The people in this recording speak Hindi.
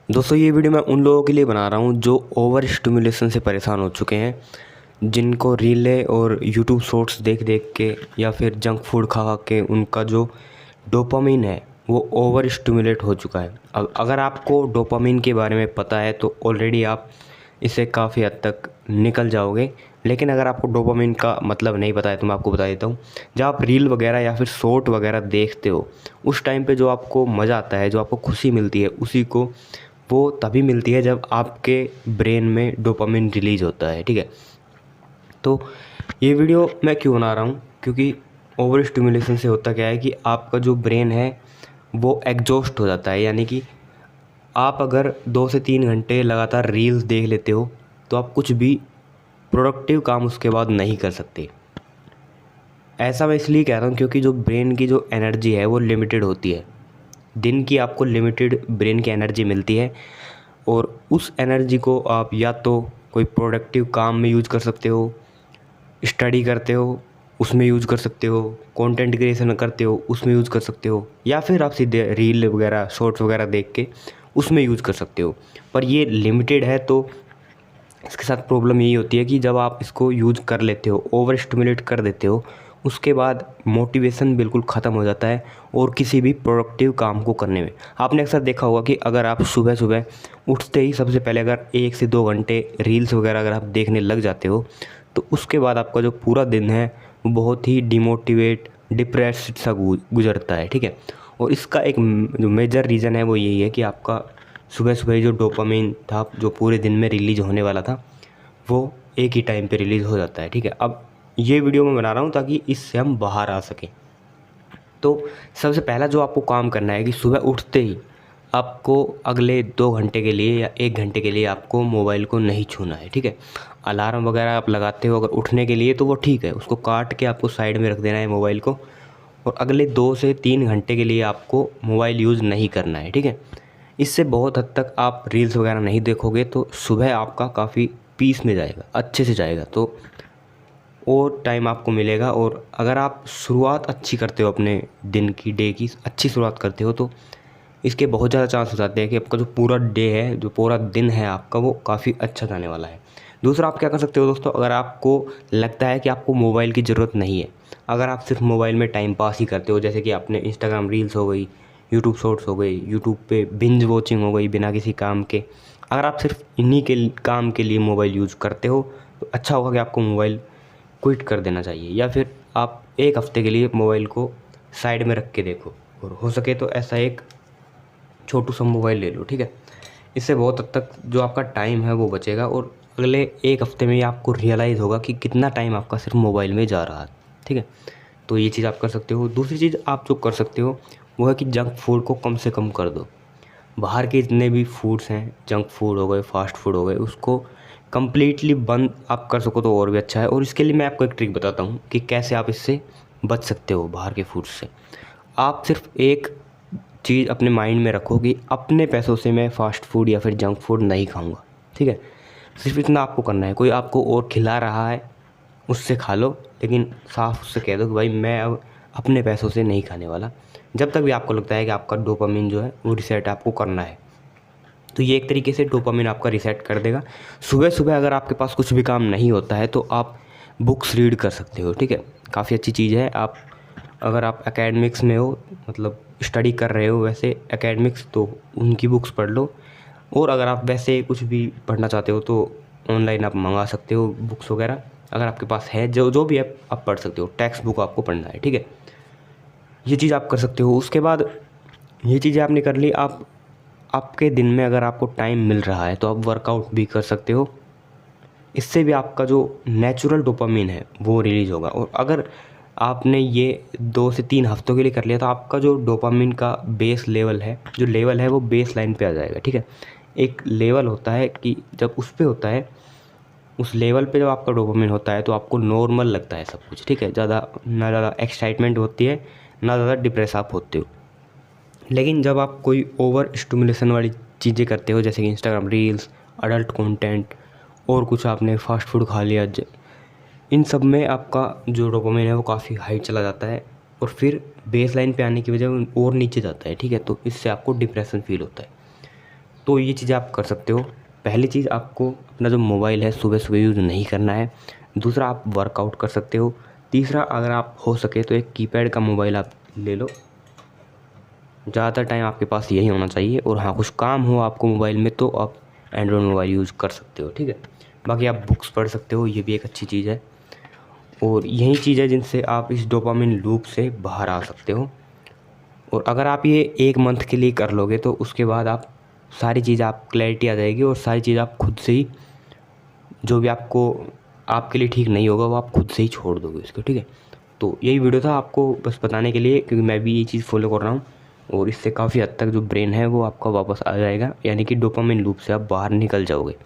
दोस्तों ये वीडियो मैं उन लोगों के लिए बना रहा हूँ जो ओवर स्टिमुलेशन से परेशान हो चुके हैं, जिनको रीलें और यूट्यूब शॉर्ट्स देख देख के या फिर जंक फूड खा खा के उनका जो डोपामिन है वो ओवर स्टिमुलेट हो चुका है। अब अगर आपको डोपामिन के बारे में पता है तो ऑलरेडी आप इससे काफ़ी हद तक निकल जाओगे। लेकिन अगर आपको डोपामिन का मतलब नहीं पता है तो मैं आपको बता देता हूँ। जब आप रील वगैरह या फिर शॉर्ट वगैरह देखते हो उस टाइम पे जो आपको मज़ा आता है, जो आपको खुशी मिलती है, उसी को वो तभी मिलती है जब आपके ब्रेन में डोपामिन रिलीज़ होता है। ठीक है, तो ये वीडियो मैं क्यों बना रहा हूँ, क्योंकि ओवर स्टिमुलेशन से होता क्या है कि आपका जो ब्रेन है वो एग्जॉस्ट हो जाता है। यानी कि आप अगर 2 से 3 घंटे लगातार रील्स देख लेते हो तो आप कुछ भी प्रोडक्टिव काम उसके बाद नहीं कर सकते। ऐसा मैं इसलिए कह रहा हूँ क्योंकि जो ब्रेन की जो एनर्जी है वो लिमिटेड होती है। दिन की आपको लिमिटेड ब्रेन की एनर्जी मिलती है और उस एनर्जी को आप या तो कोई प्रोडक्टिव काम में यूज़ कर सकते हो, स्टडी करते हो उसमें यूज़ कर सकते हो, कंटेंट क्रिएशन करते हो उसमें यूज़ कर सकते हो, या फिर आप सीधे रील वगैरह शॉर्ट्स वगैरह देख के उसमें यूज़ कर सकते हो। पर ये लिमिटेड है तो इसके साथ प्रॉब्लम यही होती है कि जब आप इसको यूज़ कर लेते हो, ओवर स्टिमुलेट कर देते हो, उसके बाद मोटिवेशन बिल्कुल ख़त्म हो जाता है और किसी भी प्रोडक्टिव काम को करने में। आपने अक्सर देखा होगा कि अगर आप सुबह सुबह उठते ही सबसे पहले अगर 1 से 2 घंटे रील्स वगैरह अगर आप देखने लग जाते हो तो उसके बाद आपका जो पूरा दिन है वो बहुत ही डिमोटिवेट, डिप्रेस्ड सा गुजरता है। ठीक है, और इसका एक जो मेजर रीज़न है वो यही है कि आपका सुबह सुबह जो डोपामिन था जो पूरे दिन में रिलीज़ होने वाला था वो एक ही टाइम पे रिलीज़ हो जाता है। ठीक है, अब ये वीडियो मैं बना रहा हूँ ताकि इससे हम बाहर आ सकें। तो सबसे पहला जो आपको काम करना है कि सुबह उठते ही आपको अगले 2 घंटे के लिए या 1 घंटे के लिए आपको मोबाइल को नहीं छूना है। ठीक है, अलार्म वगैरह आप लगाते हो अगर उठने के लिए तो वो ठीक है, उसको काट के आपको साइड में रख देना है मोबाइल को, और अगले 2 से 3 घंटे के लिए आपको मोबाइल यूज़ नहीं करना है। ठीक है, इससे बहुत हद तक आप रील्स वगैरह नहीं देखोगे तो सुबह आपका काफ़ी पीस में जाएगा, अच्छे से जाएगा, तो और टाइम आपको मिलेगा। और अगर आप शुरुआत अच्छी करते हो, अपने दिन की डे की अच्छी शुरुआत करते हो तो इसके बहुत ज़्यादा चांस हो जाते हैं कि आपका जो पूरा डे है, जो पूरा दिन है आपका, वो काफ़ी अच्छा जाने वाला है। दूसरा आप क्या कर सकते हो दोस्तों, अगर आपको लगता है कि आपको मोबाइल की ज़रूरत नहीं है, अगर आप सिर्फ मोबाइल में टाइम पास ही करते हो, जैसे कि आपने इंस्टाग्राम रील्स हो गई, यूट्यूब शॉर्ट्स हो गई, यूट्यूब पे बिंज वॉचिंग हो गई बिना किसी काम के, अगर आप सिर्फ इन्हीं के काम के लिए मोबाइल यूज़ करते हो तो अच्छा होगा कि आपको मोबाइल क्विट कर देना चाहिए, या फिर आप 1 हफ्ते के लिए मोबाइल को साइड में रख के देखो, और हो सके तो ऐसा एक छोटू सा मोबाइल ले लो। ठीक है, इससे बहुत हद तक जो आपका टाइम है वो बचेगा और अगले 1 हफ्ते में ही आपको रियलाइज़ होगा कि कितना टाइम आपका सिर्फ मोबाइल में जा रहा है। ठीक है, तो ये चीज़ आप कर सकते हो। दूसरी चीज़ आप जो कर सकते हो वो है कि जंक फूड को कम से कम कर दो। बाहर के जितने भी फूड्स हैं, जंक फूड हो गए, फास्ट फूड हो गए, उसको कम्प्लीटली बंद आप कर सको तो और भी अच्छा है। और इसके लिए मैं आपको एक ट्रिक बताता हूँ कि कैसे आप इससे बच सकते हो बाहर के फूड से। आप सिर्फ एक चीज़ अपने माइंड में रखो कि अपने पैसों से मैं फ़ास्ट फूड या फिर जंक फूड नहीं खाऊंगा। ठीक है, सिर्फ इतना आपको करना है। कोई आपको और खिला रहा है उससे खा लो, लेकिन साफ उससे कह दो कि भाई मैं अब अपने पैसों से नहीं खाने वाला, जब तक भी आपको लगता है कि आपका डोपामिन जो है वो रिसेट आपको करना है। तो ये एक तरीके से डोपामिन आपका रिसेट कर देगा। सुबह सुबह अगर आपके पास कुछ भी काम नहीं होता है तो आप बुक्स रीड कर सकते हो। ठीक है, काफ़ी अच्छी चीज़ है। आप अगर आप एकेडमिक्स में हो, मतलब स्टडी कर रहे हो वैसे एकेडमिक्स, तो उनकी बुक्स पढ़ लो। और अगर आप वैसे कुछ भी पढ़ना चाहते हो तो ऑनलाइन आप मंगा सकते हो बुक्स वगैरह, अगर आपके पास है, जो जो भी आप पढ़ सकते हो। टेक्स्ट बुक आपको पढ़ना है, ठीक है, ये चीज़ आप कर सकते हो। उसके बाद ये चीज़ें आपने कर ली, आप आपके दिन में अगर आपको टाइम मिल रहा है तो आप वर्कआउट भी कर सकते हो। इससे भी आपका जो नेचुरल डोपामिन है वो रिलीज़ होगा। और अगर आपने ये 2 से 3 हफ्तों के लिए कर लिया तो आपका जो डोपामिन का बेस लेवल है, जो लेवल है वो बेस लाइन पे आ जाएगा। ठीक है, एक लेवल होता है कि जब उस पे होता है, उस लेवल पे जब आपका डोपामिन होता है तो आपको नॉर्मल लगता है सब कुछ। ठीक है, ना ज़्यादा एक्साइटमेंट होती है, ना ज़्यादा डिप्रेस आप होते हो। लेकिन जब आप कोई ओवर स्टिमुलेशन वाली चीज़ें करते हो, जैसे कि इंस्टाग्राम रील्स, अडल्ट कंटेंट, और कुछ आपने फास्ट फूड खा लिया, इन सब में आपका जो डोपामिन है वो काफ़ी हाई चला जाता है और फिर बेस लाइन पे आने की वजह और नीचे जाता है। ठीक है, तो इससे आपको डिप्रेशन फील होता है। तो ये चीज़ें आप कर सकते हो। पहली चीज़, आपको अपना जो मोबाइल है सुबह सुबह यूज़ नहीं करना है। दूसरा, आप वर्कआउट कर सकते हो। तीसरा, अगर आप हो सके तो एक कीपैड का मोबाइल आप ले लो, ज़्यादातर टाइम आपके पास यही होना चाहिए। और हाँ, कुछ काम हो आपको मोबाइल में तो आप एंड्रॉयड मोबाइल यूज़ कर सकते हो, ठीक है। बाकी आप बुक्स पढ़ सकते हो, ये भी एक अच्छी चीज़ है। और यही चीज़ है जिनसे आप इस डोपामिन लूप से बाहर आ सकते हो। और अगर आप ये 1 मंथ के लिए कर लोगे तो उसके बाद आप सारी चीज़, आप क्लैरिटी आ जाएगी और सारी चीज़ आप खुद से ही, जो भी आपको आपके लिए ठीक नहीं होगा वो आप खुद से ही छोड़ दोगे इसको, ठीक है। तो यही वीडियो था आपको बस बताने के लिए, क्योंकि मैं भी ये चीज़ फॉलो कर रहा हूँ और इससे काफ़ी हद तक जो ब्रेन है वो आपका वापस आ जाएगा, यानी कि डोपामिन लूप से आप बाहर निकल जाओगे।